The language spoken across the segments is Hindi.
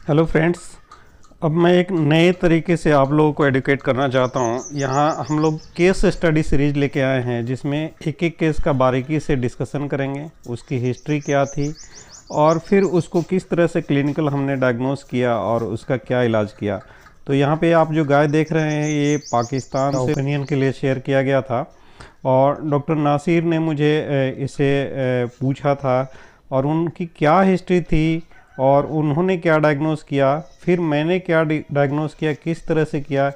Hello friends. अब मैं एक नए तरीके से आप लोगों को एडुकेट करना चाहता हूँ। यहाँ हम लोग केस स्टडी सीरीज लेके आए हैं जिसमें एक एक केस का बारीकी से डिस्कशन करेंगे, उसकी हिस्ट्री क्या थी और फिर उसको किस तरह से क्लिनिकल हमने डायग्नोस किया और उसका क्या इलाज किया। तो यहाँ पे आप जो गाय देख रहे हैं ये पाकिस्तान से ओपिनियन के लिए शेयर किया गया था और डॉक्टर नासिर ने मुझे इसे पूछा था और उनकी क्या हिस्ट्री थी और उन्होंने क्या डायग्नोस किया, फिर मैंने क्या डायग्नोस किया, किस तरह से किया,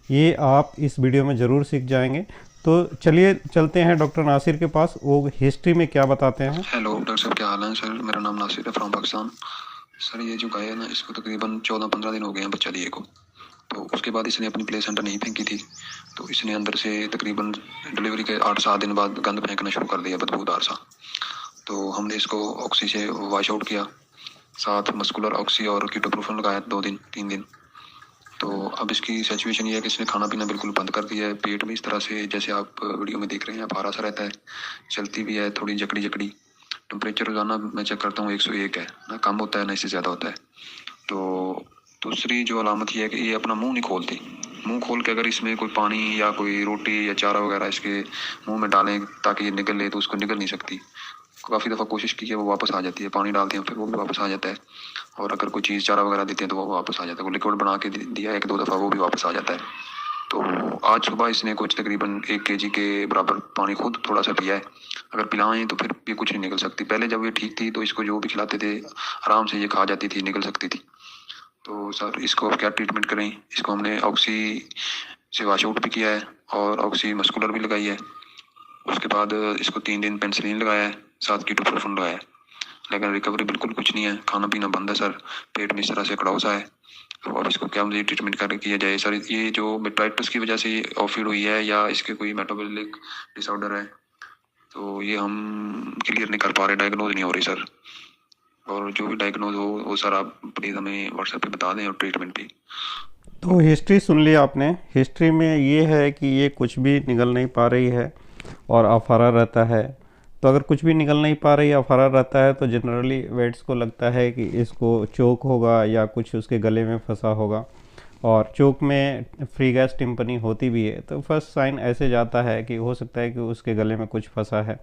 ये आप इस वीडियो में ज़रूर सीख जाएंगे। तो चलिए चलते हैं डॉक्टर नासिर के पास, वो हिस्ट्री में क्या बताते हैं। हेलो डॉक्टर साहब, क्या हाल है सर? मेरा नाम नासिर है फ्रॉम पाकिस्तान। सर ये जो गाय है ना, इसको तकरीबन 14-15 दिन हो गए हैं बच्चा लिए को। तो उसके बाद इसने अपनी प्लेसेंटा नहीं फेंकी थी, तो इसने अंदर से तकरीबन डिलीवरी के 8-7 दिन बाद गंद फेंकना शुरू कर दिया, बदबूदार सा। तो हमने इसको ऑक्सी से वॉश आउट किया, साथ मस्कुलर ऑक्सी और कीटोप्रोफेन लगाया 2-3 दिन। तो अब इसकी सिचुएशन ये है कि इसने खाना पीना बिल्कुल बंद कर दिया है। पेट में इस तरह से जैसे आप वीडियो में देख रहे हैं, अफारा सा रहता है, चलती भी है थोड़ी जकड़ी जकड़ी। टेम्परेचर रोजाना मैं चेक करता हूँ 101 है ना, कम होता है ना इससे ज़्यादा होता है। तो दूसरी जो अलामत ये है कि ये अपना मुंह नहीं खोलती। मुंह खोल के अगर इसमें कोई पानी या कोई रोटी या चारा वगैरह इसके मुंह में डालें ताकि ये निकल ले, तो उसको निकल नहीं सकती। काफ़ी दफ़ा कोशिश की है, वो वापस आ जाती है। पानी डालते हैं फिर वो भी वापस आ जाता है, और अगर कोई चीज़ चारा वगैरह देते हैं तो वो वापस आ जाता है। वो लिक्विड बना के दिया 1-2 दफ़ा, वो भी वापस आ जाता है। तो आज सुबह इसने कुछ तकरीबन 1 kg के बराबर पानी खुद थोड़ा सा पिया है। अगर पिलाएं तो फिर भी कुछ नहीं निकल सकती। पहले जब ये ठीक थी तो इसको जो भी खिलाते थे आराम से ये खा जाती थी, निकल सकती थी। तो सर इसको अब क्या ट्रीटमेंट करें? इसको हमने ऑक्सी से वॉश आउट भी किया है और ऑक्सी मस्कुलर भी लगाई है। उसके बाद इसको 3 दिन पेंसिलिन लगाया है, साथ कीटोप्रोफेन लगाया है, लेकिन रिकवरी बिल्कुल कुछ नहीं है। खाना पीना बंद है सर, पेट में इस तरह से कड़ौसा है। तो अब इसको क्या मुझे ट्रीटमेंट कर किया जाए सर? ये जो मेटाइटिस की वजह से ऑफिड हुई है या इसके कोई मेटाबॉलिक डिसऑर्डर है, तो ये हम क्लियर नहीं कर पा रहे, डायग्नोज नहीं हो रही सर। और जो भी डायग्नोज हो वो सर आप प्लीज़ हमें व्हाट्सएप पे बता दें, और ट्रीटमेंट भी। तो हिस्ट्री सुन ली आपने। हिस्ट्री में ये है कि ये कुछ भी निकल नहीं पा रही है और अफारा रहता है। तो अगर कुछ भी निकल नहीं पा रही, अफारा रहता है, तो जनरली वेट्स को लगता है कि इसको चोक होगा या कुछ उसके गले में फंसा होगा। और चोक में फ्री गैस टिम्पनी होती भी है, तो फर्स्ट साइन ऐसे जाता है कि हो सकता है कि उसके गले में कुछ फंसा है।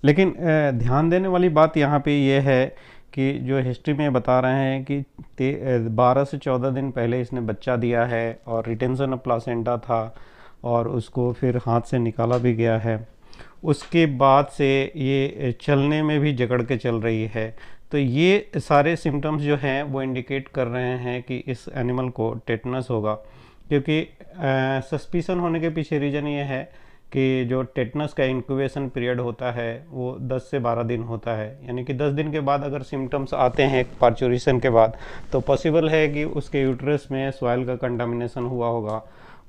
लेकिन ध्यान देने वाली बात यहाँ पे ये है कि जो हिस्ट्री में बता रहे हैं कि 12 से 14 दिन पहले इसने बच्चा दिया है और रिटेंशन ऑफ प्लासेंटा था और उसको फिर हाथ से निकाला भी गया है। उसके बाद से ये चलने में भी जकड़ के चल रही है। तो ये सारे सिम्टम्स जो हैं वो इंडिकेट कर रहे हैं कि इस एनिमल को टेटनस होगा, क्योंकि सस्पिशन होने के पीछे रीज़न ये है कि जो टेटनस का इंक्यूबेशन पीरियड होता है वो 10 से 12 दिन होता है। यानी कि 10 दिन के बाद अगर सिम्टम्स आते हैं पार्चुरेशन के बाद, तो पॉसिबल है कि उसके यूट्रस में सॉइल का कंटामिनेशन हुआ होगा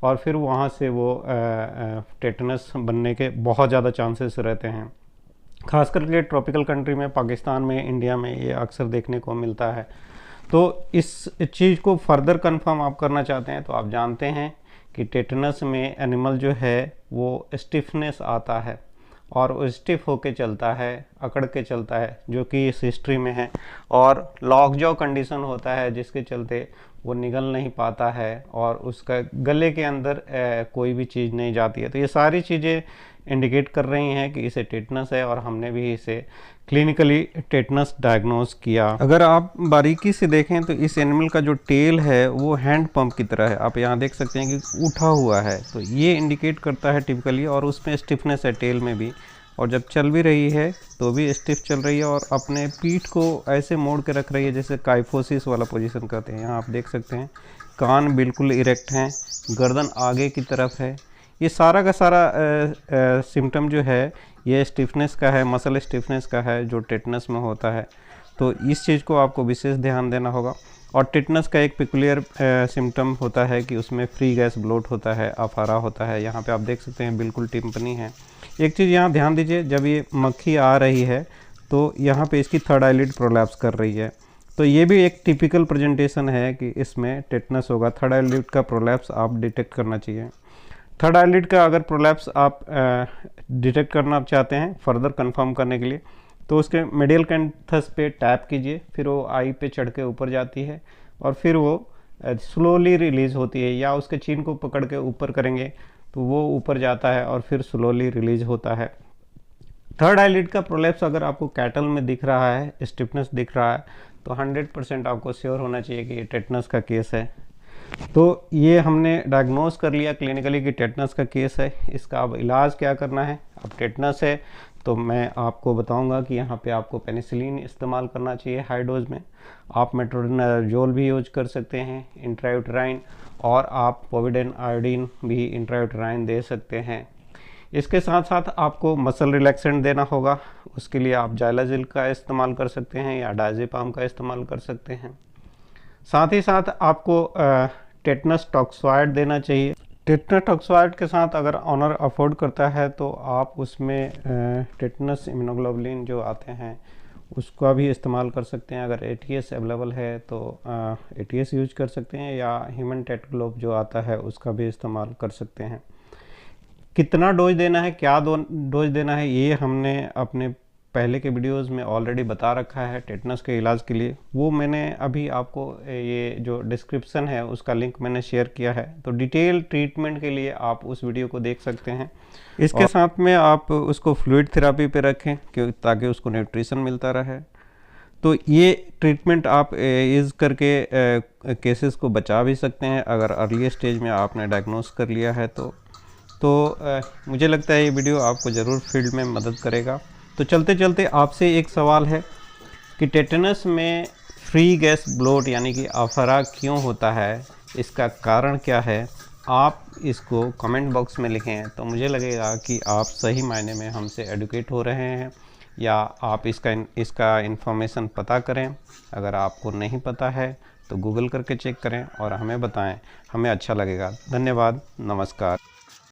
और फिर वहाँ से वो टेटनस बनने के बहुत ज़्यादा चांसेस रहते हैं। खास करके ट्रॉपिकल कंट्री में, पाकिस्तान में, इंडिया में ये अक्सर देखने को मिलता है। तो इस चीज़ को फर्दर कंफर्म आप करना चाहते हैं तो आप जानते हैं कि टेटनस में एनिमल जो है वो स्टिफनेस आता है और वो स्टिफ होके चलता है, अकड़ के चलता है, जो कि इस हिस्ट्री में है। और लॉक जॉ कंडीशन होता है जिसके चलते वो निगल नहीं पाता है और उसका गले के अंदर कोई भी चीज़ नहीं जाती है। तो ये सारी चीज़ें इंडिकेट कर रही हैं कि इसे टेटनस है और हमने भी इसे क्लिनिकली टेटनस डायग्नोज किया। अगर आप बारीकी से देखें तो इस एनिमल का जो टेल है वो हैंड पंप की तरह है। आप यहाँ देख सकते हैं कि उठा हुआ है, तो ये इंडिकेट करता है टिपिकली। और उसमें स्टिफनेस है टेल में भी, और जब चल भी रही है तो भी स्टिफ चल रही है और अपने पीठ को ऐसे मोड़ के रख रही है जैसे काइफोसिस वाला पोजीशन करते हैं। यहाँ आप देख सकते हैं कान बिल्कुल इरेक्ट हैं, गर्दन आगे की तरफ है। ये सारा का सारा सिम्टम जो है ये स्टिफनेस का है, मसल स्टिफनेस का है, जो टेटनस में होता है। तो इस चीज़ को आपको विशेष ध्यान देना होगा। और टेटनस का एक पिकुलियर सिम्टम होता है कि उसमें फ्री गैस ब्लोट होता है, अफारा होता है। यहाँ पे आप देख सकते हैं बिल्कुल टिम्पनी है। एक चीज़ यहाँ ध्यान दीजिए, जब ये मक्खी आ रही है तो यहाँ पे इसकी थर्ड आईलिड प्रोलैप्स कर रही है। तो ये भी एक टिपिकल प्रेजेंटेशन है कि इसमें टेटनस होगा। थर्ड आईलिड का प्रोलैप्स आप डिटेक्ट करना चाहिए। थर्ड आईलिड का अगर प्रोलैप्स आप डिटेक्ट करना चाहते हैं फर्दर कंफर्म करने के लिए, तो उसके मीडियल कैंथस पे टैप कीजिए, फिर वो आई पे चढ़ के ऊपर जाती है और फिर वो स्लोली रिलीज़ होती है, या उसके चीन को पकड़ के ऊपर करेंगे तो वो ऊपर जाता है और फिर स्लोली रिलीज होता है। थर्ड आईलिड का प्रोलैप्स अगर आपको कैटल में दिख रहा है, स्टिफनेस दिख रहा है, तो 100% आपको श्योर होना चाहिए कि ये टेटनस का केस है। तो ये हमने डायग्नोस कर लिया क्लिनिकली कि टेटनस का केस है। इसका अब इलाज क्या करना है? अब टेटनस है तो मैं आपको बताऊंगा कि यहाँ पे आपको पेनिसिलिन इस्तेमाल करना चाहिए हाई डोज में। आप मेट्रोनिडाजोल भी यूज कर सकते हैं इंट्रायूटेराइन, और आप पोविडेन आयोडीन भी इंट्रायूटेराइन दे सकते हैं। इसके साथ साथ आपको मसल रिलैक्सेंट देना होगा, उसके लिए आप जाइलाजिल का इस्तेमाल कर सकते हैं या डायजेपाम का इस्तेमाल कर सकते हैं। साथ ही साथ आपको टेटनस टॉक्सॉइड देना चाहिए। टेटनस टॉक्सॉइड के साथ अगर ऑनर अफोर्ड करता है तो आप उसमें टेटनस इम्यूनोग्लोबुलिन जो आते हैं उसका भी इस्तेमाल कर सकते हैं। अगर ATS अवेलेबल है तो ATS यूज कर सकते हैं, या ह्यूमन टेटग्लोब जो आता है उसका भी इस्तेमाल कर सकते हैं। कितना डोज देना है, क्या डोज देना है, ये हमने अपने पहले के वीडियोस में ऑलरेडी बता रखा है टेटनस के इलाज के लिए। वो मैंने अभी आपको ये जो डिस्क्रिप्शन है उसका लिंक मैंने शेयर किया है, तो डिटेल ट्रीटमेंट के लिए आप उस वीडियो को देख सकते हैं। इसके साथ में आप उसको फ्लूइड थेरापी पे रखें ताकि उसको न्यूट्रिशन मिलता रहे। तो ये ट्रीटमेंट आप यूज़ करके केसेस को बचा भी सकते हैं अगर अर्ली स्टेज में आपने डायग्नोस कर लिया है तो मुझे लगता है ये वीडियो आपको ज़रूर फील्ड में मदद करेगा। तो चलते चलते आपसे एक सवाल है कि टेटनस में फ्री गैस ब्लोट यानी कि अफरा क्यों होता है, इसका कारण क्या है? आप इसको कमेंट बॉक्स में लिखें तो मुझे लगेगा कि आप सही मायने में हमसे एडुकेट हो रहे हैं, या आप इसका इन्फॉर्मेशन पता करें। अगर आपको नहीं पता है तो गूगल करके चेक करें और हमें बताएं, हमें अच्छा लगेगा। धन्यवाद, नमस्कार।